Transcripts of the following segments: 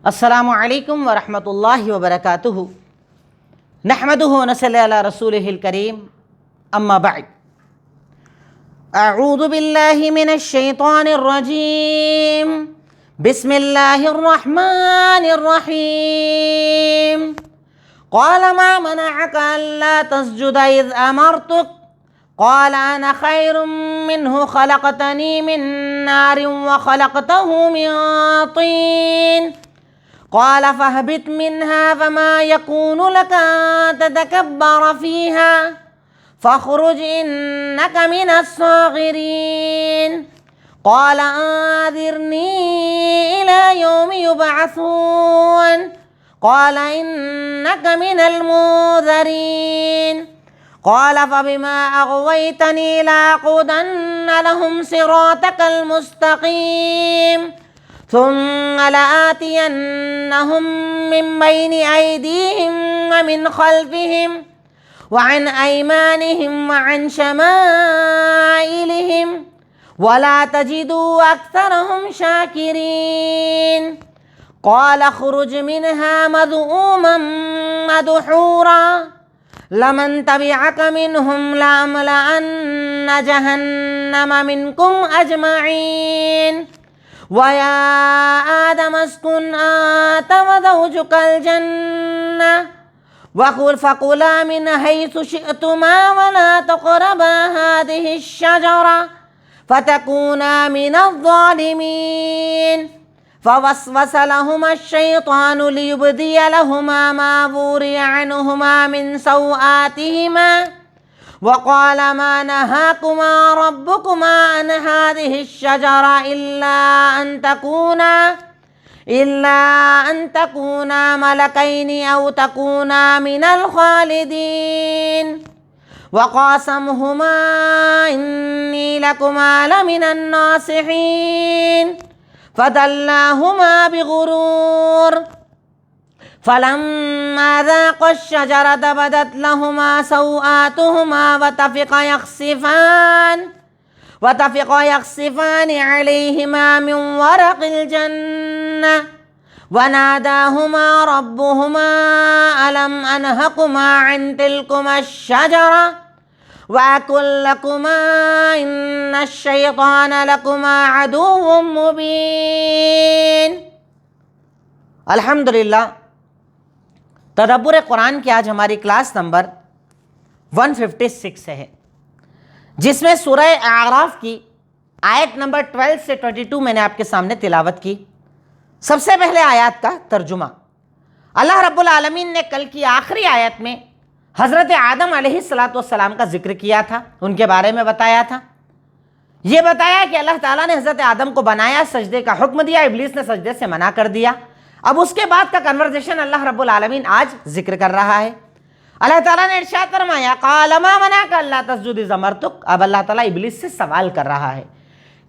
السلام علیکم ورحمۃ اللہ وبرکاتہ نحمدہ ونصلی علی رسولہ الکریم اما بعد اعوذ باللہ من الشیطان الرجیم بسم اللہ الرحمن الرحیم قال ما منعك الا تسجد اذ امرتك قال انا خیر منه خلقتنی من نار وخلقته من طین قال فاهبط منها فما يكون لك أن تتكبر فيها فاخرج إنك من الصاغرين قال أنذرني إلى يوم يبعثون قال إنك من المنذرين قال فبما أغويتني لأقعدن لهم صراطك المستقيم ثم لآتينهم من بين أيديهم ومن خلفهم وعن أيمانهم وعن شمائلهم ولا تجدوا أكثرهم شاكرين قال اخرج منها مذءوما مدحورا لمن تبعك منهم لأملأن جهنم منكم أجمعين وَيَا آدَمَ اسْكُنْ أَنْتَ وَزَوْجُكَ الْجَنَّةَ فَكُلَا مِنْ حَيْثُ شِئْتُمَا وَلَا تَقْرَبَا هَذِهِ الشَّجَرَةَ فَتَكُونَا مِنَ الظَّالِمِينَ فَوَسْوَسَ لَهُمَا الشَّيْطَانُ لِيُبْدِيَ لَهُمَا مَا وُرِيَ عَنْهُمَا مِنْ سَوْآتِهِمَا وقال ما نهاكما ربكما عن هذه الشجرة إلا أن تكونا ملكين أو تكونا من الخالدين وقاسمهما إني لكما لمن الناصحين فدلاهما بغرور فلما ذاقا الشجرة بدت لهما سوآتهما وطفقا يخصفان عليهما من ورق الجنة وناداهما ربهما ألم أنهكما عن تلكما الشجرة وأقل لكما إن الشيطان لكما عدو مبين. الحمدللہ تدبر قرآن کی آج ہماری کلاس نمبر 156 ہے، جس میں سورہ اعراف کی آیت نمبر 12 سے 22 میں نے آپ کے سامنے تلاوت کی. سب سے پہلے آیات کا ترجمہ. اللہ رب العالمین نے کل کی آخری آیت میں حضرت آدم علیہ السلام کا ذکر کیا تھا، ان کے بارے میں بتایا تھا. یہ بتایا کہ اللہ تعالیٰ نے حضرت آدم کو بنایا، سجدے کا حکم دیا، ابلیس نے سجدے سے منع کر دیا. اب اس کے بعد کا کنورزیشن اللہ رب العالمین آج ذکر کر رہا ہے. اللہ تعالیٰ نے ارشاد فرمایا قال ما منعک الا تسجد اذ امرتک. اب اللہ تعالیٰ ابلیس سے سوال کر رہا ہے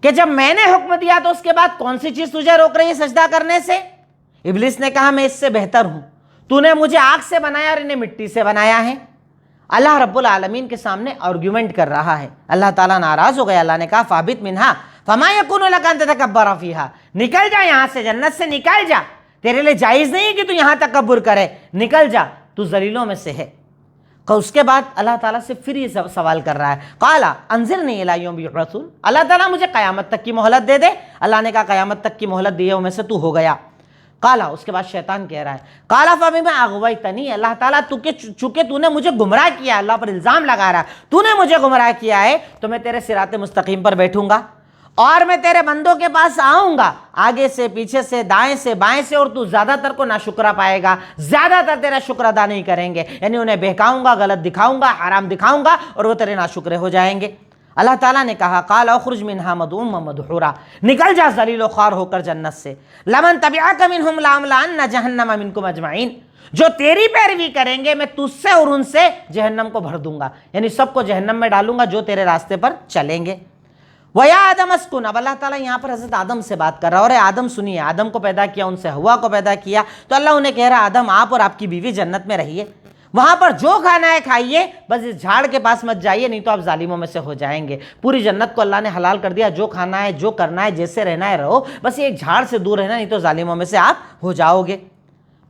کہ جب میں نے حکم دیا تو اس کے بعد کون سی چیز تجھے روک رہی ہے سجدہ کرنے سے؟ ابلیس نے کہا میں اس سے بہتر ہوں، تو نے مجھے آگ سے بنایا اور انہیں مٹی سے بنایا ہے. اللہ رب العالمین کے سامنے آرگیومنٹ کر رہا ہے. اللہ تعالیٰ ناراض ہو گیا. اللہ نے کہا فاہبط منہا فما یکون لک ان تتکبر فیہا. نکل جا یہاں سے، جنت سے نکل جا، تیرے لیے جائز نہیں ہے کہ تو یہاں تکبر کرے، نکل جا، تو ذلیلوں میں سے ہے. اس کے بعد اللہ تعالیٰ سے پھر یہ سوال کر رہا ہے قال انظرنی الی یوم یبعثون. اللہ تعالیٰ مجھے قیامت تک کی مہلت دے دے. اللہ نے کہا قیامت تک کی مہلت دیے میں سے تو ہو گیا. قال اس کے بعد شیطان کہہ رہا ہے قال فبما اغویتنی. اللہ تعالیٰ چونکہ تو نے مجھے گمراہ کیا، اللہ پر الزام لگا رہا ہے، تو نے مجھے گمراہ کیا ہے تو میں تیرے صراط مستقیم پر بیٹھوں گا اور میں تیرے بندوں کے پاس آؤں گا، آگے سے، پیچھے سے، دائیں سے، بائیں سے، اور تو زیادہ تر کو ناشکرہ پائے گا، زیادہ تر تیرا شکر ادا نہیں کریں گے. یعنی انہیں بہکاؤں گا، غلط دکھاؤں گا، حرام دکھاؤں گا اور وہ تیرے ناشکرے ہو جائیں گے. اللہ تعالیٰ نے کہا قال اخرج منها مذءوما مدحورا. نکل جا ذلیل و خوار ہو کر جنت سے. لمن تبعک منهم لأملأن جہنم منکم اجمعین. جو تیری پیروی کریں گے میں تجھ سے اور ان سے جہنم کو بھر دوں گا، یعنی سب کو جہنم میں ڈالوں گا جو تیرے راستے پر چلیں گے. وَيَا آدَمَ اسْكُنْ. اب اللہ تعالیٰ یہاں پر حضرت آدم سے بات کر رہا ہے. اور آدم سنیے، آدم کو پیدا کیا، ان سے ہوا کو پیدا کیا، تو اللہ انہیں کہہ رہا ہے آدم آپ اور آپ کی بیوی جنت میں رہیے. وہاں پر جو کھانا ہے کھائیے، بس اس جھاڑ کے پاس مت جائیے، نہیں تو آپ ظالموں میں سے ہو جائیں گے۔ پوری جنت کو اللہ نے حلال کر دیا، جو کھانا ہے، جو کرنا ہے، جیسے رہنا ہے رہو، بس یہ ایک جھاڑ سے دور رہنا، نہیں تو ظالموں میں سے آپ ہو جاؤ گے۔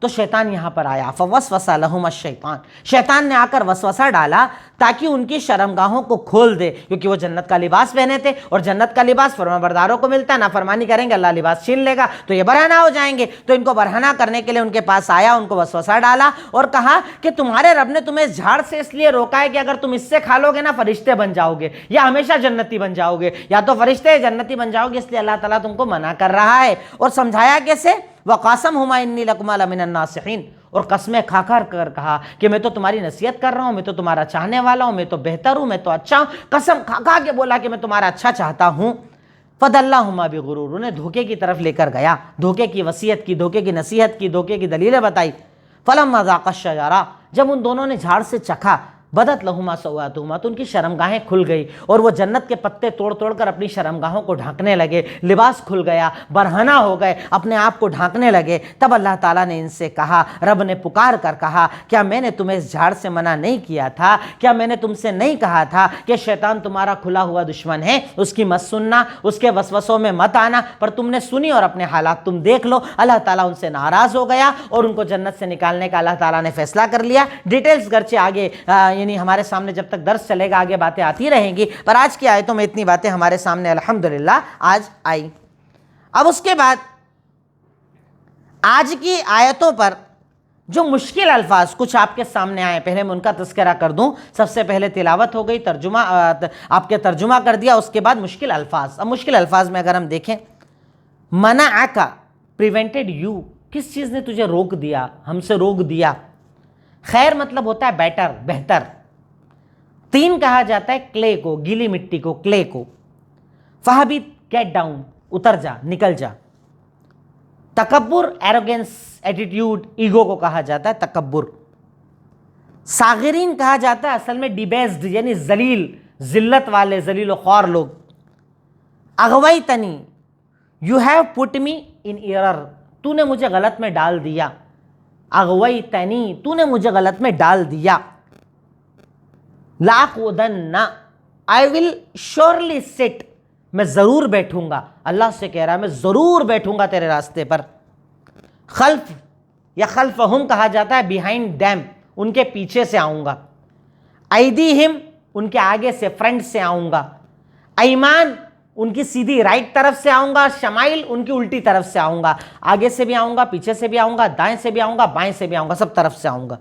تو شیطان یہاں پر آیا، فوسوس لہم الشیطان، شیطان نے آ کر وسوسہ ڈالا تاکہ ان کی شرمگاہوں کو کھول دے، کیونکہ وہ جنت کا لباس پہنے تھے، اور جنت کا لباس فرما برداروں کو ملتا ہے، نافرمانی کریں گے اللہ لباس چھین لے گا تو یہ برہنہ ہو جائیں گے۔ تو ان کو برہنہ کرنے کے لیے ان کے پاس آیا، ان کو وسوسہ ڈالا اور کہا کہ تمہارے رب نے تمہیں اس جھاڑ سے اس لیے روکا ہے کہ اگر تم اس سے کھا لو گے نا فرشتے بن جاؤ گے، یا ہمیشہ جنتی بن جاؤ گے، یا تو فرشتے جنتی بن جاؤ گے، اس لیے اللہ تعالیٰ تم کو منع کر رہا ہے۔ اور سمجھایا کیسے؟ وَقَاسَمْهُمَا إِنِّي لَكُمَا لَمِنَ النَّاصِحِينَ، اور قسمیں کھا کر کہا کہ میں تو تمہاری نصیحت کر رہا ہوں، میں تو تمہارا چاہنے والا ہوں، میں تو بہتر ہوں، میں تو اچھا ہوں، قسم کھا کے بولا کہ میں تمہارا اچھا چاہتا ہوں۔ فَدَلَّاهُمَا بِغُرُورٍ، انہیں دھوکے کی طرف لے کر گیا، دھوکے کی وصیت کی، دھوکے کی نصیحت کی، دھوکے کی دلیلیں بتائی۔ فَلَمَّا ذَاقَا الشَّجَرَةَ، جب ان دونوں نے جھاڑ سے چکھا، بدت لہما سوآتہما، تو ان کی شرمگاہیں کھل گئی، اور وہ جنت کے پتے توڑ توڑ کر اپنی شرمگاہوں کو ڈھانکنے لگے، لباس کھل گیا، برہنہ ہو گئے، اپنے آپ کو ڈھانکنے لگے۔ تب اللہ تعالیٰ نے ان سے کہا، رب نے پکار کر کہا، کیا میں نے تمہیں اس جھاڑ سے منع نہیں کیا تھا؟ کیا میں نے تم سے نہیں کہا تھا کہ شیطان تمہارا کھلا ہوا دشمن ہے، اس کی مت سننا، اس کے وسوسوں میں مت آنا؟ پر تم نے سنی اور اپنے حالات تم دیکھ لو۔ اللہ تعالیٰ ان سے ناراض ہو گیا اور ان کو جنت سے نکالنے کا اللہ تعالیٰ نے فیصلہ کر لیا۔ ڈیٹیلز گرچہ آگے یعنی ہمارے سامنے جب تک درس چلے گا آگے باتیں آتی رہیں گی، پر آج کی آیتوں میں اتنی باتیں ہمارے سامنے الحمدللہ آج آئی۔ اب اس کے بعد آج کی آیتوں پر جو مشکل الفاظ کچھ آپ کے سامنے آئے، پہلے میں ان کا تذکرہ کر دوں۔ سب سے پہلے تلاوت ہو گئی، ترجمہ آپ کے ترجمہ کر دیا، اس کے بعد مشکل الفاظ۔ اب مشکل الفاظ میں اگر ہم دیکھیں، منعک، پریونٹڈ یو، کس چیز نے تجھے روک دیا، ہم سے روک دیا؟ خیر مطلب ہوتا ہے بیٹر، بہتر۔ تین کہا جاتا ہے کلے کو، گیلی مٹی کو، کلے کو۔ فہبت، گیٹ ڈاؤن، اتر جا، نکل جا۔ تکبر، ایروگنس، ایٹیٹیوڈ، ایگو کو کہا جاتا ہے تکبر۔ صاغرین کہا جاتا ہے اصل میں ڈیبیسڈ، یعنی ذلیل، ذلت والے، ذلیل و خوار لوگ۔ اغویتنی، you have put me in error, تو نے مجھے غلط میں ڈال دیا۔ اغویتنی، تو نے مجھے غلط میں ڈال دیا۔ لاقعدن، آئی ول شیورلی سٹ، میں ضرور بیٹھوں گا، اللہ سے کہہ رہا ہے میں ضرور بیٹھوں گا تیرے راستے پر۔ خلف یا خلفہم کہا جاتا ہے بیہائنڈ دیم، ان کے پیچھے سے آؤں گا۔ ایدیہم، ان کے آگے سے، فرنٹ سے آؤں گا۔ ایمان، ان کی سیدھی رائٹ طرف سے آؤں گا۔ شمائل، ان کی الٹی طرف سے آؤں گا، آگے سے بھی آؤں گا، پیچھے سے بھی آؤں گا، دائیں سے بھی آؤں گا، بائیں سے بھی آؤں گا، سب طرف سے آؤں گا۔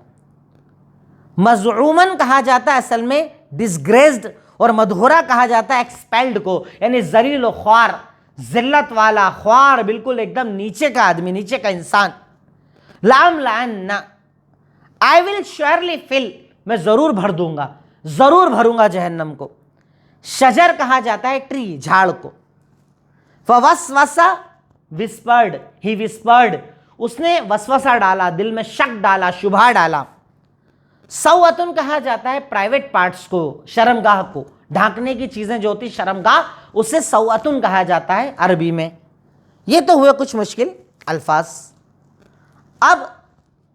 مزعومن کہا جاتا ہے اصل میں ڈسگریسڈ، اور مدھورا کہا جاتا ہے ایکسپیلڈ کو، یعنی ذلیل و خوار، ذلت والا، خوار، بالکل ایک دم نیچے کا آدمی، نیچے کا انسان۔ لام لعن، آئی ول شیورلی فل، میں ضرور بھر دوں گا، ضرور بھروں گا جہنم کو۔ شجر کہا جاتا ہے ٹری، جھاڑ کو۔ فوسوسا، وسپرڈ، ہی وسپرڈ، اس نے وسوسہ ڈالا، دل میں شک ڈالا، شبہ ڈالا۔ سوءتن کہا جاتا ہے پرائیویٹ پارٹس کو، شرمگاہ کو، ڈھانکنے کی چیزیں جو ہوتی شرمگاہ، اسے سوءتن کہا جاتا ہے عربی میں۔ یہ تو ہوئے کچھ مشکل الفاظ۔ اب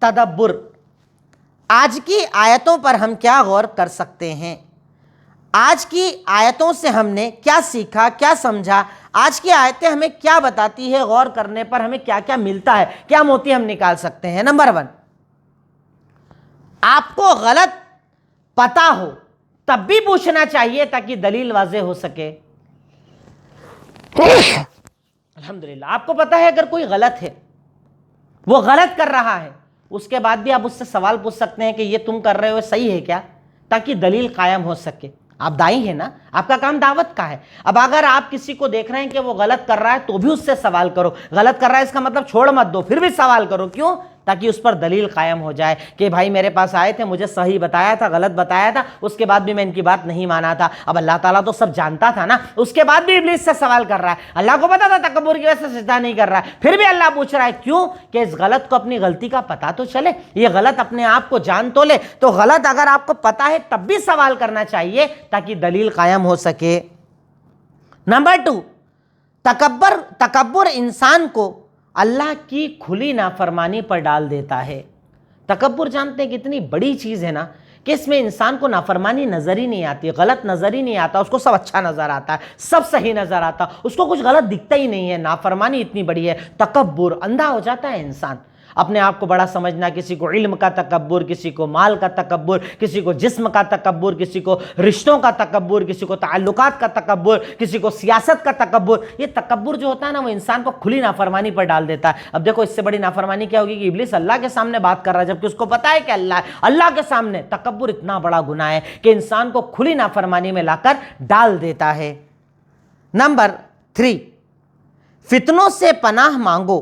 تدبر، آج کی آیتوں پر ہم کیا غور کر سکتے ہیں؟ آج کی آیتوں سے ہم نے کیا سیکھا، کیا سمجھا؟ آج کی آیتیں ہمیں کیا بتاتی ہے؟ غور کرنے پر ہمیں کیا کیا ملتا ہے، کیا موتی ہم نکال سکتے ہیں؟ نمبر 1، آپ کو غلط پتہ ہو تب بھی پوچھنا چاہیے تاکہ دلیل واضح ہو سکے۔ الحمدللہ، آپ کو پتہ ہے اگر کوئی غلط ہے، وہ غلط کر رہا ہے، اس کے بعد بھی آپ اس سے سوال پوچھ سکتے ہیں کہ یہ تم کر رہے ہو صحیح ہے کیا، تاکہ دلیل قائم ہو سکے۔ آپ دائی ہیں نا، آپ کا کام دعوت کا ہے۔ اب اگر آپ کسی کو دیکھ رہے ہیں کہ وہ غلط کر رہا ہے تو بھی اس سے سوال کرو۔ غلط کر رہا ہے اس کا مطلب چھوڑ مت دو، پھر بھی سوال کرو۔ کیوں؟ تاکہ اس پر دلیل قائم ہو جائے کہ بھائی میرے پاس آئے تھے، مجھے صحیح بتایا تھا، غلط بتایا تھا، اس کے بعد بھی میں ان کی بات نہیں مانا تھا۔ اب اللہ تعالیٰ تو سب جانتا تھا نا، اس کے بعد بھی ابلیس سے سوال کر رہا ہے۔ اللہ کو پتا تھا تکبر کی وجہ سے سجدہ نہیں کر رہا ہے، پھر بھی اللہ پوچھ رہا ہے۔ کیوں؟ کہ اس غلط کو، اپنی غلطی کا پتہ تو چلے، یہ غلط اپنے آپ کو جان تو لے۔ تو غلط اگر آپ کو پتہ ہے تب بھی سوال کرنا چاہیے تاکہ دلیل قائم ہو سکے۔ نمبر 2، تکبر انسان کو اللہ کی کھلی نافرمانی پر ڈال دیتا ہے۔ تکبر جانتے ہیں کتنی بڑی چیز ہے نا کہ اس میں انسان کو نافرمانی نظر ہی نہیں آتی، غلط نظر ہی نہیں آتا، اس کو سب اچھا نظر آتا ہے، سب صحیح نظر آتا، اس کو کچھ غلط دکھتا ہی نہیں ہے۔ نافرمانی اتنی بڑی ہے، تکبر، اندھا ہو جاتا ہے انسان، اپنے آپ کو بڑا سمجھنا، کسی کو علم کا تکبر، کسی کو مال کا تکبر، کسی کو جسم کا تکبر، کسی کو رشتوں کا تکبر، کسی کو تعلقات کا تکبر، کسی کو سیاست کا تکبر۔ یہ تکبر جو ہوتا ہے نا وہ انسان کو کھلی نافرمانی پر ڈال دیتا ہے۔ اب دیکھو اس سے بڑی نافرمانی کیا ہوگی کہ ابلیس اللہ کے سامنے بات کر رہا ہے جبکہ اس کو پتا ہے کہ اللہ ہے، اللہ کے سامنے تکبر اتنا بڑا گناہ ہے کہ انسان کو کھلی نافرمانی میں لا کر ڈال دیتا ہے۔ نمبر 3، فتنوں سے پناہ مانگو،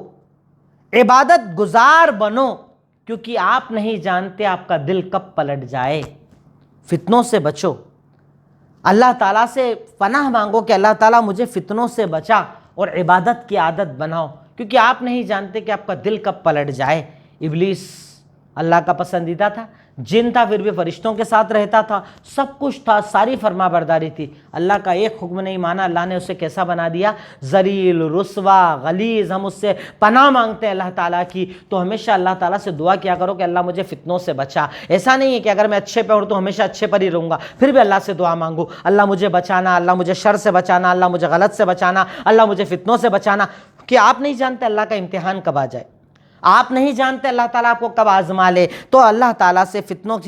عبادت گزار بنو، کیونکہ آپ نہیں جانتے آپ کا دل کب پلٹ جائے۔ فتنوں سے بچو، اللہ تعالیٰ سے پناہ مانگو کہ اللہ تعالیٰ مجھے فتنوں سے بچا، اور عبادت کی عادت بناؤ، کیونکہ آپ نہیں جانتے کہ آپ کا دل کب پلٹ جائے۔ ابلیس اللہ کا پسندیدہ تھا، جن تھا پھر بھی فرشتوں کے ساتھ رہتا تھا، سب کچھ تھا، ساری فرما برداری تھی، اللہ کا ایک حکم نہیں مانا، اللہ نے اسے کیسا بنا دیا؟ ذلیل، رسوا، غلیظ۔ ہم اس سے پناہ مانگتے ہیں اللہ تعالیٰ کی، تو ہمیشہ اللہ تعالیٰ سے دعا کیا کرو کہ اللہ مجھے فتنوں سے بچا۔ ایسا نہیں ہے کہ اگر میں اچھے پہ ہوں تو ہمیشہ اچھے پر ہی رہوں گا، پھر بھی اللہ سے دعا مانگو، اللہ مجھے بچانا، اللہ مجھے شر سے بچانا، اللہ مجھے غلط سے بچانا، اللہ مجھے فتنوں سے بچانا، کہ آپ نہیں جانتے اللہ کا امتحان کب آ جائے، آپ نہیں جانتے اللہ تعالیٰ آپ کو کب آزما لے۔ تو اللہ تعالیٰ سے فتنوں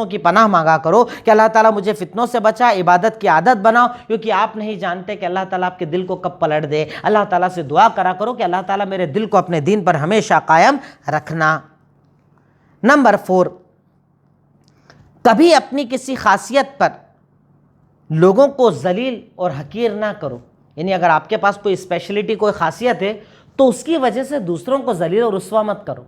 کی پناہ مانگا کرو کہ اللہ تعالیٰ مجھے فتنوں سے بچا، عبادت کی عادت بناؤ، کیونکہ آپ نہیں جانتے کہ اللہ تعالیٰ آپ کے دل کو کب پلٹ دے۔ اللہ تعالیٰ سے دعا کرا کرو کہ اللہ تعالیٰ میرے دل کو اپنے دین پر ہمیشہ قائم رکھنا۔ نمبر 4، کبھی اپنی کسی خاصیت پر لوگوں کو ذلیل اور حقیر نہ کرو، یعنی اگر آپ کے پاس کوئی اسپیشلٹی، کوئی خاصیت ہے تو اس کی وجہ سے دوسروں کو ذلیل اور رسوا مت کرو۔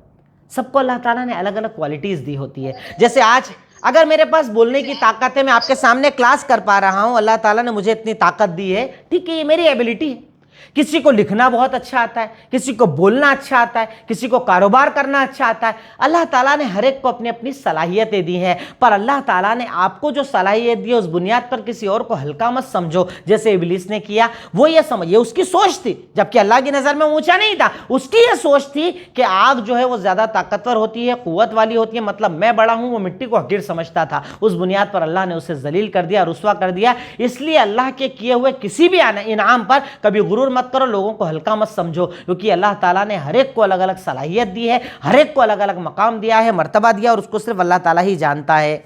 سب کو اللہ تعالیٰ نے الگ الگ کوالٹیز دی ہوتی ہے۔ جیسے آج اگر میرے پاس بولنے کی طاقت ہے، میں آپ کے سامنے کلاس کر پا رہا ہوں، اللہ تعالیٰ نے مجھے اتنی طاقت دی ہے، ٹھیک ہے، یہ میری ایبلٹی ہے۔ کسی کو لکھنا بہت اچھا آتا ہے، کسی کو بولنا اچھا آتا ہے، کسی کو کاروبار کرنا اچھا آتا ہے۔ اللہ تعالیٰ نے ہر ایک کو اپنی اپنی صلاحیتیں دی ہیں، پر اللہ تعالیٰ نے آپ کو جو صلاحیت دی ہے اس بنیاد پر کسی اور کو ہلکا مت سمجھو، جیسے ابلیس نے کیا۔ وہ یہ سمجھ، یہ اس کی سوچ تھی، جبکہ اللہ کی نظر میں اونچا نہیں تھا، اس کی یہ سوچ تھی کہ آگ جو ہے وہ زیادہ طاقتور ہوتی ہے، قوت والی ہوتی ہے، مطلب میں بڑا ہوں، وہ مٹی کو حقیر سمجھتا تھا۔ اس بنیاد پر اللہ نے اسے ذلیل کر دیا، رسوا کر دیا۔ اس لیے اللہ کے کیے ہوئے کسی بھی انعام پر کبھی غرور مت کرو، لوگوں کو ہلکا مت سمجھو، کیونکہ اللہ تعالیٰ نے ہر ایک کو الگ الگ صلاحیت دی ہے، ہر ایک کو الگ الگ مقام دیا ہے، مرتبہ دیا، اور اس کو صرف اللہ تعالیٰ ہی جانتا ہے۔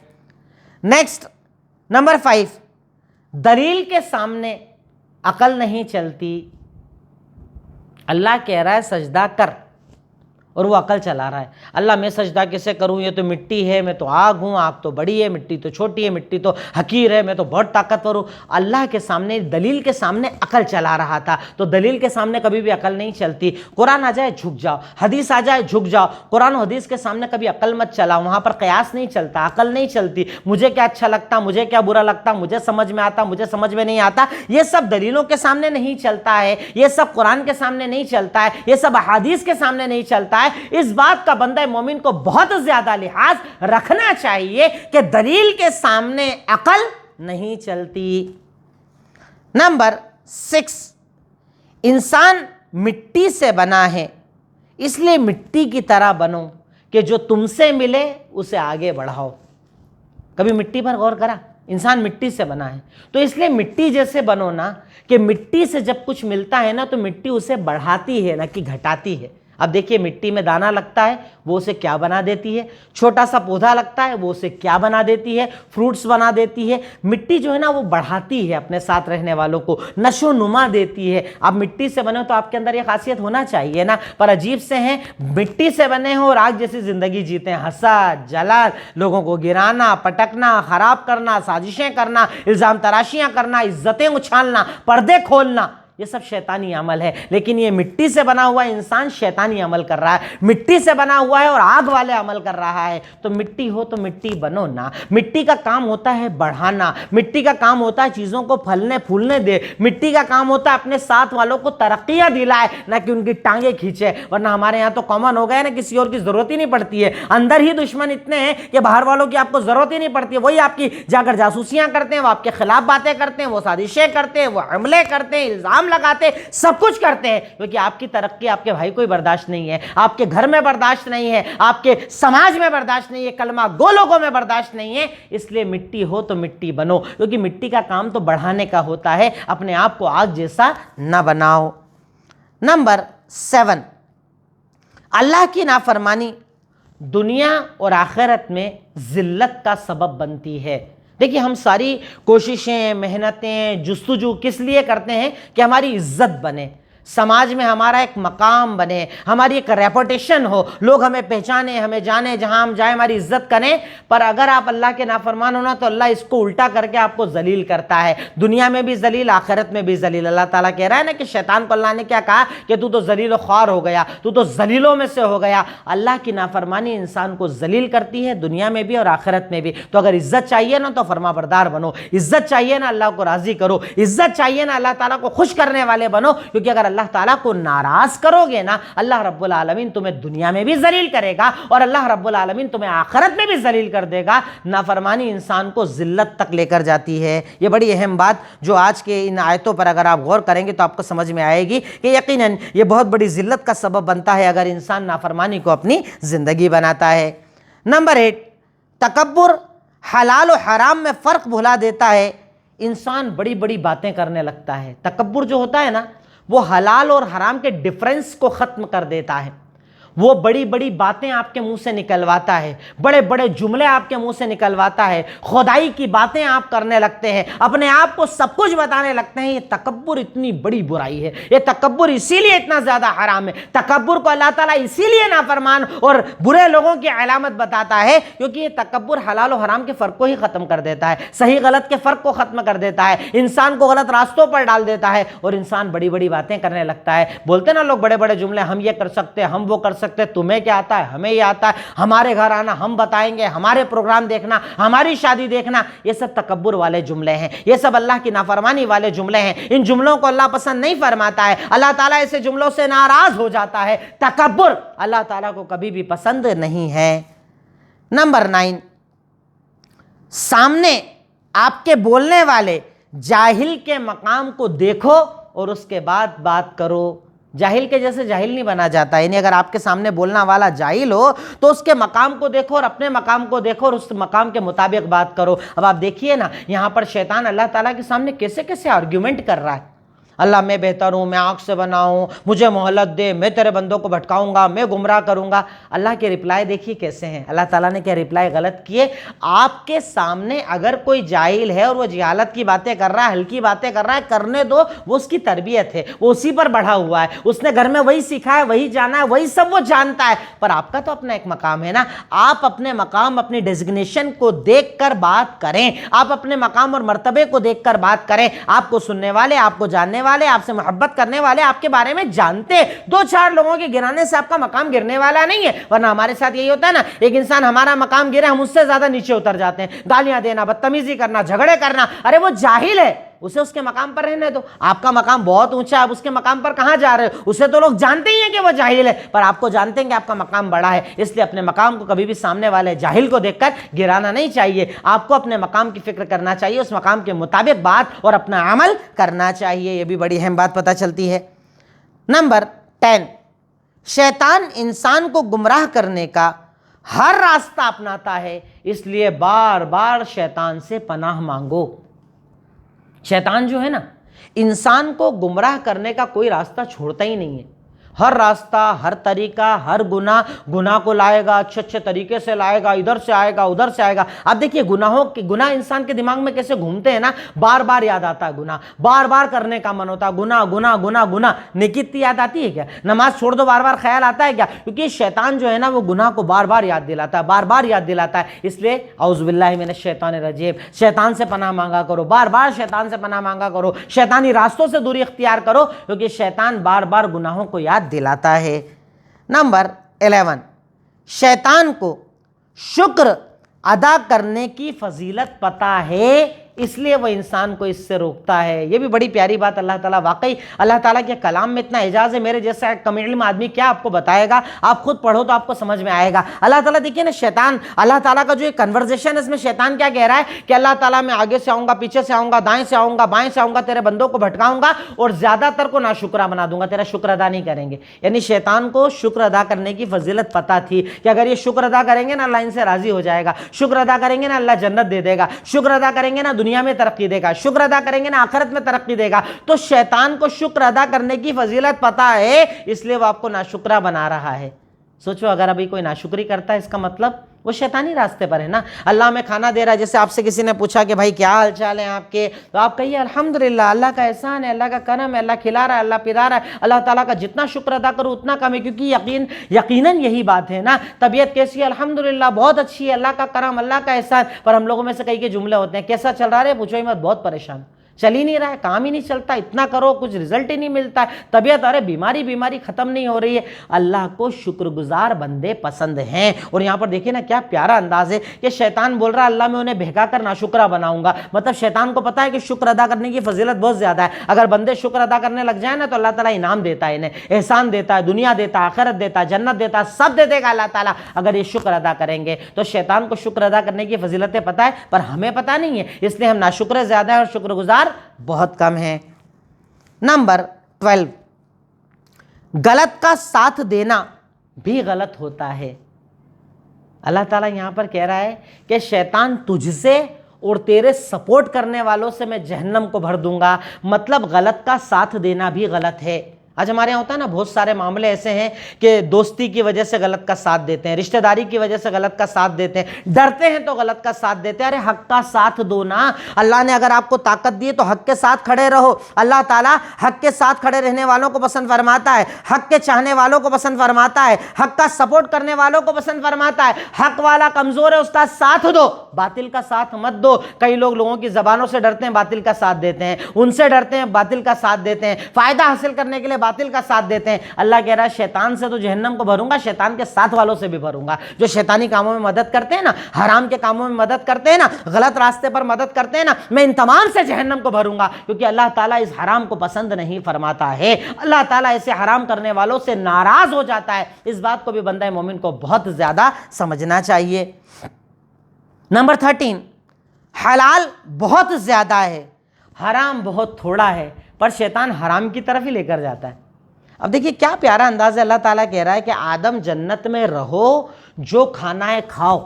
نیکسٹ، نمبر 5، دلیل کے سامنے عقل نہیں چلتی۔ اللہ کہہ رہا ہے سجدہ کر، اور وہ عقل چلا رہا ہے، اللہ میں سجدہ کیسے کروں، یہ تو مٹی ہے، میں تو آگ ہوں، آگ تو بڑی ہے، مٹی تو چھوٹی ہے، مٹی تو حقیر ہے، میں تو بہت طاقتور ہوں۔ اللہ کے سامنے، دلیل کے سامنے عقل چلا رہا تھا، تو دلیل کے سامنے کبھی بھی عقل نہیں چلتی۔ قرآن آ جائے جھک جاؤ، حدیث آ جائے جھک جاؤ، قرآن و حدیث کے سامنے کبھی عقل مت چلاؤ، وہاں پر قیاس نہیں چلتا، عقل نہیں چلتی، مجھے کیا اچھا لگتا، مجھے کیا برا لگتا، مجھے سمجھ میں آتا، مجھے سمجھ میں نہیں آتا، یہ سب دلیلوں کے سامنے نہیں چلتا ہے، یہ سب قرآن کے سامنے نہیں چلتا ہے، یہ سب احادیث کے سامنے نہیں چلتا ہے۔ اس بات کا بندہ مومن کو بہت زیادہ لحاظ رکھنا چاہیے کہ دلیل کے سامنے عقل نہیں چلتی۔ نمبر 6، انسان مٹی سے بنا ہے، اس لیے مٹی کی طرح بنو کہ جو تم سے ملے اسے آگے بڑھاؤ۔ کبھی مٹی پر غور کرا؟ انسان مٹی سے بنا ہے تو اس لیے مٹی جیسے بنو نا، کہ مٹی سے جب کچھ ملتا ہے نا تو مٹی اسے بڑھاتی ہے نہ کہ گھٹاتی ہے۔ اب دیکھیے مٹی میں دانہ لگتا ہے، وہ اسے کیا بنا دیتی ہے، چھوٹا سا پودا لگتا ہے وہ اسے کیا بنا دیتی ہے، فروٹس بنا دیتی ہے۔ مٹی جو ہے نا وہ بڑھاتی ہے اپنے ساتھ رہنے والوں کو، نشو و نما دیتی ہے۔ اب مٹی سے بنے تو آپ کے اندر یہ خاصیت ہونا چاہیے نا، پر عجیب سے ہیں، مٹی سے بنے ہوں اور آگ جیسی زندگی جیتے ہیں، حسد، جلال، لوگوں کو گرانا، پٹکنا، خراب کرنا، سازشیں کرنا، الزام تراشیاں کرنا، عزتیں اچھالنا، پردے کھولنا، یہ سب شیطانی عمل ہے۔ لیکن یہ مٹی سے بنا ہوا انسان شیطانی عمل کر رہا ہے، مٹی سے بنا ہوا ہے اور آگ والے عمل کر رہا ہے۔ تو مٹی ہو تو مٹی بنو نا، مٹی کا کام ہوتا ہے بڑھانا، مٹی کا کام ہوتا ہے چیزوں کو پھلنے پھولنے دے، مٹی کا کام ہوتا ہے اپنے ساتھ والوں کو ترقیاں دلائے، نہ کہ ان کی ٹانگیں کھینچے۔ ورنہ ہمارے یہاں تو کامن ہو گیا نا، کسی اور کی ضرورت ہی نہیں پڑتی ہے، اندر ہی دشمن اتنے ہیں کہ باہر والوں کی آپ کو ضرورت ہی نہیں پڑتی ہے، وہی آپ کی جا کر جاسوسیاں کرتے ہیں، وہ آپ کے خلاف باتیں کرتے ہیں، وہ سازشیں کرتے ہیں، وہ حملے کرتے ہیں، الزام الزام لگاتے, سب کچھ کرتے ہیں, کیونکہ آپ کی ترقی آپ کے بھائی کو برداشت نہیں ہے, آپ کے گھر میں برداشت نہیں ہے, آپ کے سماج میں برداشت نہیں ہے, کلمہ گو لوگوں میں برداشت نہیں ہے. اس لیے مٹی ہو تو مٹی بنو, کیونکہ مٹی کا کام تو بڑھانے کا ہوتا ہے, اپنے آپ کو آگ جیسا نہ بناؤ. نمبر 7, اللہ کی نافرمانی دنیا اور آخرت میں ذلت کا سبب بنتی ہے. دیکھیے ہم ساری کوششیں, محنتیں, جستجو کس لیے کرتے ہیں کہ ہماری عزت بنے, سماج میں ہمارا ایک مقام بنے, ہماری ایک ریپوٹیشن ہو, لوگ ہمیں پہچانے, ہمیں جانے, جہاں ہم جائیں ہماری عزت کریں. پر اگر آپ اللہ کے نافرمان ہونا تو اللہ اس کو الٹا کر کے آپ کو ذلیل کرتا ہے, دنیا میں بھی ذلیل, آخرت میں بھی ذلیل. اللہ تعالیٰ کہہ رہا ہے نا کہ شیطان کو اللہ نے کیا کہا کہ تو ذلیل و خوار ہو گیا, تو ذلیلوں میں سے ہو گیا. اللہ کی نافرمانی انسان کو ذلیل کرتی ہے دنیا میں بھی اور آخرت میں بھی. تو اگر عزت چاہیے نا تو فرما بردار بنو, عزت چاہیے نا اللہ کو راضی کرو, عزت چاہیے نا اللہ تعالیٰ کو خوش کرنے والے بنو. کیونکہ اگر اللہ تعالیٰ کو ناراض کرو گے نا, اللہ رب العالمین تمہیں دنیا میں بھی ذلیل کرے گا اور اللہ رب العالمین تمہیں آخرت میں بھی ذلیل کر دے گا. نافرمانی انسان کو ذلت تک لے کر جاتی ہے. یہ بڑی اہم بات جو آج کے ان آیتوں پر اگر آپ غور کریں گے تو آپ کو سمجھ میں آئے گی کہ یقیناً یہ بہت بڑی ذلت کا سبب بنتا ہے اگر انسان نافرمانی کو اپنی زندگی بناتا ہے. نمبر 8, تکبر حلال و حرام میں فرق بھلا دیتا ہے. انسان بڑی بڑی باتیں کرنے لگتا ہے. تکبر جو ہوتا ہے نا وہ حلال اور حرام کے ڈفرنس کو ختم کر دیتا ہے. وہ بڑی بڑی باتیں آپ کے منہ سے نکلواتا ہے, بڑے بڑے جملے آپ کے منہ سے نکلواتا ہے, خدائی کی باتیں آپ کرنے لگتے ہیں, اپنے آپ کو سب کچھ بتانے لگتے ہیں. یہ تکبر اتنی بڑی برائی ہے, یہ تکبر اسی لیے اتنا زیادہ حرام ہے. تکبر کو اللہ تعالیٰ اسی لیے نافرمان اور برے لوگوں کی علامت بتاتا ہے کیونکہ یہ تکبر حلال و حرام کے فرق کو ہی ختم کر دیتا ہے, صحیح غلط کے فرق کو ختم کر دیتا ہے, انسان کو غلط راستوں پر ڈال دیتا ہے اور انسان بڑی بڑی باتیں کرنے لگتا ہے. بولتے نا لوگ بڑے بڑے جملے, ہم یہ کر سکتے, ہم وہ کر سکتے, تمہیں کیا آتا ہے, ہمیں یہ آتا ہے, ہمارے گھر آنا, ہم بتائیں گے, ہمارے پروگرام دیکھنا, ہماری شادی دیکھنا. یہ سب تکبر والے جملے ہیں, یہ سب اللہ کی نافرمانی والے جملے ہیں. ان جملوں کو اللہ پسند نہیں فرماتا ہے, اللہ تعالیٰ ایسے جملوں سے ناراض ہو جاتا ہے. تکبر اللہ تعالیٰ کو کبھی بھی پسند نہیں ہے. نمبر 9, سامنے آپ کے بولنے والے جاہل کے مقام کو دیکھو اور اس کے بعد بات کرو. جاہل کے جیسے جاہل نہیں بنا جاتا, یعنی اگر آپ کے سامنے بولنا والا جاہل ہو تو اس کے مقام کو دیکھو اور اپنے مقام کو دیکھو اور اس مقام کے مطابق بات کرو. اب آپ دیکھیے نا یہاں پر شیطان اللہ تعالیٰ کے سامنے کیسے کیسے آرگیومنٹ کر رہا ہے. اللہ میں بہتر ہوں, میں آنکھ سے بنا ہوں, مجھے مہلت دے, میں تیرے بندوں کو بھٹکاؤں گا, میں گمراہ کروں گا. اللہ کے رپلائی دیکھیے کیسے ہیں. اللہ تعالیٰ نے کیا رپلائی غلط کیے. آپ کے سامنے اگر کوئی جاہل ہے اور وہ جہالت کی باتیں کر رہا ہے, ہلکی باتیں کر رہا ہے, کرنے دو, وہ اس کی تربیت ہے, وہ اسی پر بڑھا ہوا ہے, اس نے گھر میں وہی سیکھا ہے, وہی جانا ہے, وہی سب وہ جانتا ہے. پر آپ کا تو اپنا ایک مقام ہے نا, آپ اپنے مقام, اپنی ڈیزگنیشن کو دیکھ کر بات کریں, آپ اپنے مقام اور مرتبے کو دیکھ کر بات کریں. آپ کو سننے والے, آپ کو جاننے والے, آپ سے محبت کرنے والے آپ کے بارے میں جانتے, 2-4 لوگوں کے گرانے سے آپ کا مقام گرنے والا نہیں ہے. ورنہ ہمارے ساتھ یہی ہوتا ہے نا, ایک انسان ہمارا مقام گرے, ہم اس سے زیادہ نیچے اتر جاتے ہیں, گالیاں دینا, بدتمیزی کرنا, جھگڑے کرنا. ارے وہ جاہل ہے, اسے اس کے مقام پر رہنے دو. آپ کا مقام بہت اونچا ہے, آپ اس کے مقام پر کہاں جا رہے ہو؟ اسے تو لوگ جانتے ہی ہیں کہ وہ جاہل ہے, پر آپ کو جانتے ہیں کہ آپ کا مقام بڑا ہے. اس لیے اپنے مقام کو کبھی بھی سامنے والے جاہل کو دیکھ کر گرانا نہیں چاہیے. آپ کو اپنے مقام کی فکر کرنا چاہیے, اس مقام کے مطابق بات اور اپنا عمل کرنا چاہیے. یہ بھی بڑی اہم بات پتہ چلتی ہے. نمبر 10, شیطان انسان کو گمراہ کرنے کا ہر راستہ اپناتا ہے, اس لیے بار بار شیطان سے پناہ مانگو. شیطان جو ہے نا انسان کو گمراہ کرنے کا کوئی راستہ چھوڑتا ہی نہیں ہے. ہر راستہ, ہر طریقہ, ہر گناہ کو لائے گا, اچھے طریقے سے لائے گا, ادھر سے آئے گا, ادھر سے آئے گا. آپ دیکھیے گناہ انسان کے دماغ میں کیسے گھومتے ہیں نا, بار بار یاد آتا ہے گناہ, بار بار کرنے کا من ہوتا ہے, گناہ. نیکی اتنی یاد آتی ہے کیا؟ نماز چھوڑ دو, بار بار خیال آتا ہے کیا؟ کیونکہ شیطان جو ہے نا وہ گناہ کو بار بار یاد دلاتا ہے, اس لیے اعوذ باللہ من الشیطان الرجیم, شیطان سے پناہ مانگا کرو, بار بار شیطان سے پناہ مانگا کرو, شیطانی راستوں سے دوری اختیار کرو, کیونکہ شیطان بار بار گناہوں کو یاد دلاتا ہے. نمبر 11, شیطان کو شکر ادا کرنے کی فضیلت پتہ ہے, اس لیے وہ انسان کو اس سے روکتا ہے۔ یہ بھی بڑی پیاری بات اللہ تعالیٰ، واقعی اللہ تعالیٰ کے کلام میں اتنا اعجاز ہے، میرے جیسا کم علم آدمی کیا آپ کو بتائے گا، آپ خود پڑھو تو آپ کو سمجھ میں آئے گا۔ اللہ تعالیٰ دیکھیے نا، شیطان، اللہ تعالیٰ کا جو یہ کنورزیشن ہے اس میں شیطان کیا کہہ رہا ہے کہ اللہ تعالیٰ میں آگے سے آؤں گا، پیچھے سے آؤں گا، دائیں سے آؤں گا، بائیں سے آؤں گا، تیرے بندوں کو بھٹکاؤں گا اور زیادہ تر کو ناشکرا بنا دوں گا، تیرا شکر ادا نہیں کریں گے۔ یعنی شیطان کو شکر ادا کرنے کی فضیلت پتہ تھی کہ اگر یہ شکر ادا کریں گے نا اللہ ان سے راضی ہو جائے گا، شکر ادا کریں گے نا اللہ جنت دے دے گا، شکر ادا کریں گے نا دنیا میں ترقی دے گا، شکر ادا کریں گے نا آخرت میں ترقی دے گا۔ تو شیطان کو شکر ادا کرنے کی فضیلت پتہ ہے، اس لیے وہ آپ کو ناشکرا بنا رہا ہے۔ سوچو اگر ابھی کوئی ناشکری کرتا ہے اس کا مطلب وہ شیطانی راستے پر ہے نا۔ اللہ ہمیں کھانا دے رہا ہے، جیسے آپ سے کسی نے پوچھا کہ بھائی کیا حال چال ہیں آپ کے، تو آپ کہیے الحمدللہ، اللہ کا احسان ہے، اللہ کا کرم ہے، اللہ کھلا رہا ہے، اللہ پلا رہا ہے، اللہ تعالیٰ کا جتنا شکر ادا کرو اتنا کم ہے، کیونکہ یقیناً یہی بات ہے نا۔ طبیعت کیسی ہے؟ الحمدللہ بہت اچھی ہے، اللہ کا کرم، اللہ کا احسان۔ پر ہم لوگوں میں سے کئی کے جملے ہوتے ہیں، کیسا چل رہا ہے؟ پوچھو ہی مت، بہت پریشان، چل ہی نہیں رہا ہے، کام ہی نہیں چلتا، اتنا کرو کچھ رزلٹ ہی نہیں ملتا ہے، طبیعت ارے بیماری ختم نہیں ہو رہی ہے۔ اللہ کو شکر گزار بندے پسند ہیں۔ اور یہاں پر دیکھیں نا کیا پیارا انداز ہے کہ شیطان بول رہا ہے اللہ میں انہیں بہکا کر ناشکرا بناؤں گا، مطلب شیطان کو پتا ہے کہ شکر ادا کرنے کی فضیلت بہت زیادہ ہے، اگر بندے شکر ادا کرنے لگ جائیں نا تو اللہ تعالیٰ انعام دیتا ہے، انہیں احسان دیتا ہے، دنیا دیتا ہے، آخرت دیتا ہے، جنت دیتا ہے، سب دے دے گا اللہ تعالیٰ اگر یہ شکر ادا کریں گے۔ تو شیطان کو شکر ادا کرنے کی فضیلتیں پتہ ہے پر ہمیں پتہ نہیں ہے، اس لیے ہم ناشکر زیادہ ہیں اور شکر گزار بہت کم ہے۔ نمبر 12، غلط کا ساتھ دینا بھی غلط ہوتا ہے۔ اللہ تعالیٰ یہاں پر کہہ رہا ہے کہ شیطان تجھ سے اور تیرے سپورٹ کرنے والوں سے میں جہنم کو بھر دوں گا، مطلب غلط کا ساتھ دینا بھی غلط ہے۔ آج ہمارے یہاں ہوتا ہے نا بہت سارے معاملے ایسے ہیں کہ دوستی کی وجہ سے غلط کا ساتھ دیتے ہیں، رشتہ داری کی وجہ سے غلط کا ساتھ دیتے ہیں، ڈرتے ہیں تو غلط کا ساتھ دیتے ہیں۔ ارے حق کا ساتھ دو نا، اللہ نے اگر آپ کو طاقت دی تو حق کے ساتھ کھڑے رہو۔ اللہ تعالیٰ حق کے ساتھ کھڑے رہنے والوں کو پسند فرماتا ہے، حق کے چاہنے والوں کو پسند فرماتا ہے، حق کا سپورٹ کرنے والوں کو پسند فرماتا ہے۔ حق والا کمزور ہے استاد، ساتھ دو، باطل کا ساتھ مت دو۔ کئی لوگوں کی زبانوں سے ڈرتے ہیں، باطل کا ساتھ دیتے ہیں، ان سے ڈرتے ہیں، باطل کا ساتھ دیتے ہیں، فائدہ حاصل کرنے کے لیے باطل کا ساتھ دیتے ہیں۔ اللہ کہہ رہا ہے شیطان سے تو جہنم کو بھروں گا، شیطان کے ساتھ والوں سے بھی بھروں گا، جو شیطانی کاموں میں مدد کرتے ہیں نا، حرام کے کاموں میں مدد کرتے ہیں نا، غلط راستے پر مدد کرتے ہیں نا، میں ان تمام سے جہنم کو بھروں گا، کیونکہ اللہ تعالیٰ اس حرام کو پسند نہیں فرماتا ہے۔ اللہ تعالیٰ اسے حرام کرنے والوں سے ناراض ہو جاتا ہے۔ اس بات کو بھی بندہ مومن کو بہت زیادہ سمجھنا چاہیے۔ نمبر 13، حلال بہت زیادہ ہے، حرام بہت تھوڑا ہے، پر شیطان حرام کی طرف ہی لے کر جاتا ہے۔ اب دیکھیے کیا پیارا انداز ہے، اللہ تعالیٰ کہہ رہا ہے کہ آدم جنت میں رہو، جو کھانا ہے کھاؤ،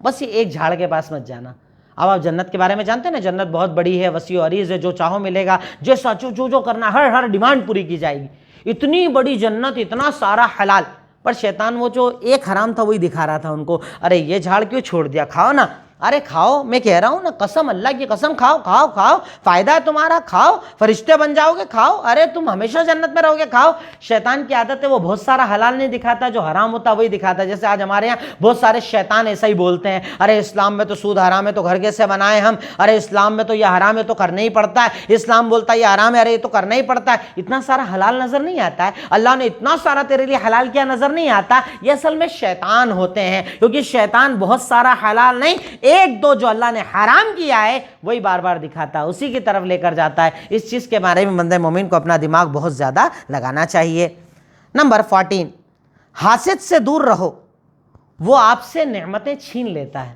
بس یہ ایک جھاڑ کے پاس مت جانا۔ اب آپ جنت کے بارے میں جانتے ہیں نا، جنت بہت بڑی ہے، وسیع و عریض ہے، جو چاہو ملے گا، جیسا جو کرنا ہر ڈیمانڈ پوری کی جائے گی۔ اتنی بڑی جنت، اتنا سارا حلال، پر شیطان وہ جو ایک حرام تھا وہی دکھا رہا تھا ان کو، ارے یہ جھاڑ کیوں چھوڑ دیا، کھاؤ نا، ارے کھاؤ، میں کہہ رہا ہوں نا، قسم اللہ کی قسم، کھاؤ کھاؤ کھاؤ، فائدہ ہے تمہارا، کھاؤ، فرشتے بن جاؤ گے، کھاؤ، ارے تم ہمیشہ جنت میں رہو گے، کھاؤ۔ شیطان کی عادت ہے وہ بہت سارا حلال نہیں دکھاتا، جو حرام ہوتا وہی دکھاتا ہے۔ جیسے آج ہمارے یہاں بہت سارے شیطان ایسا ہی بولتے ہیں، ارے اسلام میں تو سود حرام ہے تو گھر کیسے بنائے ہم، ارے اسلام میں تو یہ حرام ہے تو کرنا ہی پڑتا ہے، اسلام بولتا ہے یہ حرام ہے، ارے یہ تو کرنا ہی پڑتا ہے۔ اتنا سارا حلال نظر نہیں آتا ہے، اللہ نے اتنا سارا تیرے لیے حلال کیا نظر نہیں آتا، یہ اصل میں شیطان ہوتے ہیں، کیونکہ شیطان بہت سارا حلال نہیں، ایک دو جو اللہ نے حرام کیا ہے وہی بار بار دکھاتا ہے، اسی کی طرف لے کر جاتا ہے۔ اس چیز کے بارے میں بندہ مومن کو اپنا دماغ بہت زیادہ لگانا چاہیے۔ نمبر 14، حاسد سے دور رہو، وہ آپ سے نعمتیں چھین لیتا ہے۔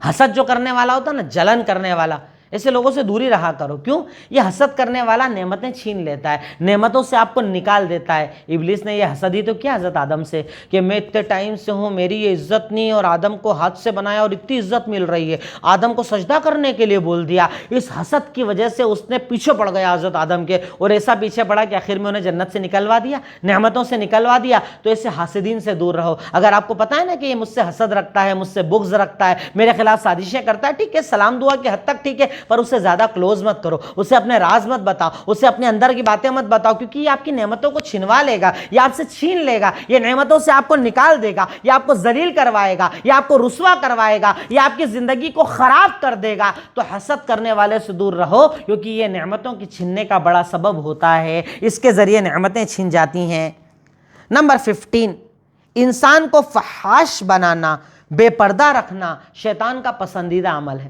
حسد جو کرنے والا ہوتا ہے نا، جلن کرنے والا، ایسے لوگوں سے دوری رہا کرو۔ کیوں؟ یہ حسد کرنے والا نعمتیں چھین لیتا ہے، نعمتوں سے آپ کو نکال دیتا ہے۔ ابلیس نے یہ حسد ہی تو کیا حضرت آدم سے کہ میں اتنے ٹائم سے ہوں، میری یہ عزت نہیں، اور آدم کو ہاتھ سے بنایا اور اتنی عزت مل رہی ہے، آدم کو سجدہ کرنے کے لیے بول دیا۔ اس حسد کی وجہ سے اس نے پیچھے پڑ گیا حضرت آدم کے، اور ایسا پیچھے پڑا کہ آخر میں انہیں جنت سے نکلوا دیا، نعمتوں سے نکلوا دیا۔ تو ایسے حاسدین سے دور رہو۔ اگر آپ کو پتا ہے نا کہ یہ مجھ سے حسد رکھتا ہے، مجھ سے بغض رکھتا ہے، میرے خلاف سازشیں کرتا ہے، ٹھیک ہے، سلام دعا کی حد تک ٹھیک ہے، پر اسے زیادہ کلوز مت کرو، اسے اپنے راز مت بتاؤ، اسے اپنے اندر کی باتیں مت بتاؤ، کیونکہ یہ آپ کی نعمتوں کو چھنوا لے گا، یہ آپ سے چھین لے گا، یہ نعمتوں سے آپ کو نکال دے گا، یہ آپ کو ذلیل کروائے گا، یہ آپ کو رسوا کروائے گا، یہ آپ کی زندگی کو خراب کر دے گا۔ تو حسد کرنے والے سے دور رہو، کیونکہ یہ نعمتوں کی چھننے کا بڑا سبب ہوتا ہے، اس کے ذریعے نعمتیں چھن جاتی ہیں۔ نمبر 15، انسان کو فحاش بنانا، بے پردہ رکھنا شیطان کا پسندیدہ عمل ہے۔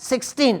16,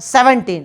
17,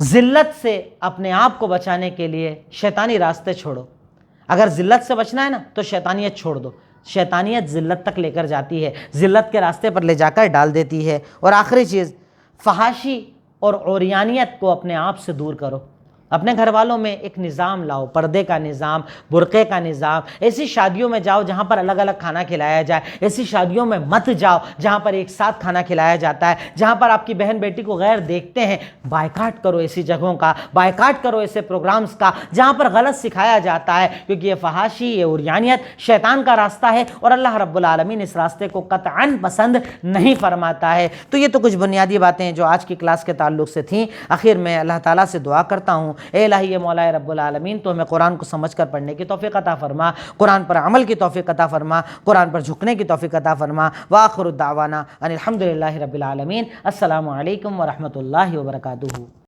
ذلت سے اپنے آپ کو بچانے کے لیے شیطانی راستے چھوڑو. اگر ذلت سے بچنا ہے نا تو شیطانیت چھوڑ دو. شیطانیت ذلت تک لے کر جاتی ہے، ذلت کے راستے پر لے جا کر ڈال دیتی ہے. اور آخری چیز، فحاشی اور عریانیت کو اپنے آپ سے دور کرو. اپنے گھر والوں میں ایک نظام لاؤ، پردے کا نظام، برقعے کا نظام. ایسی شادیوں میں جاؤ جہاں پر الگ الگ کھانا کھلایا جائے. ایسی شادیوں میں مت جاؤ جہاں پر ایک ساتھ کھانا کھلایا جاتا ہے، جہاں پر آپ کی بہن بیٹی کو غیر دیکھتے ہیں. بائیکاٹ کرو ایسی جگہوں کا، بائیکاٹ کرو ایسے پروگرامز کا جہاں پر غلط سکھایا جاتا ہے، کیونکہ یہ فحاشی، یہ عریانیت شیطان کا راستہ ہے اور اللہ رب العالمین اس راستے کو قطعاً پسند نہیں فرماتا ہے. تو یہ تو کچھ بنیادی باتیں ہیں جو آج کی کلاس کے تعلق سے تھیں. آخر میں اللہ تعالیٰ سے دعا کرتا ہوں، اے الہی مولا رب العالمین، تو ہمیں قرآن کو سمجھ کر پڑھنے کی توفیق عطا فرما، قرآن پر عمل کی توفیق عطا فرما، قرآن پر جھکنے کی توفیق عطا فرما. وآخر الدعوانا ان الحمدللہ رب العالمین. السلام علیکم ورحمۃ اللہ وبرکاتہ.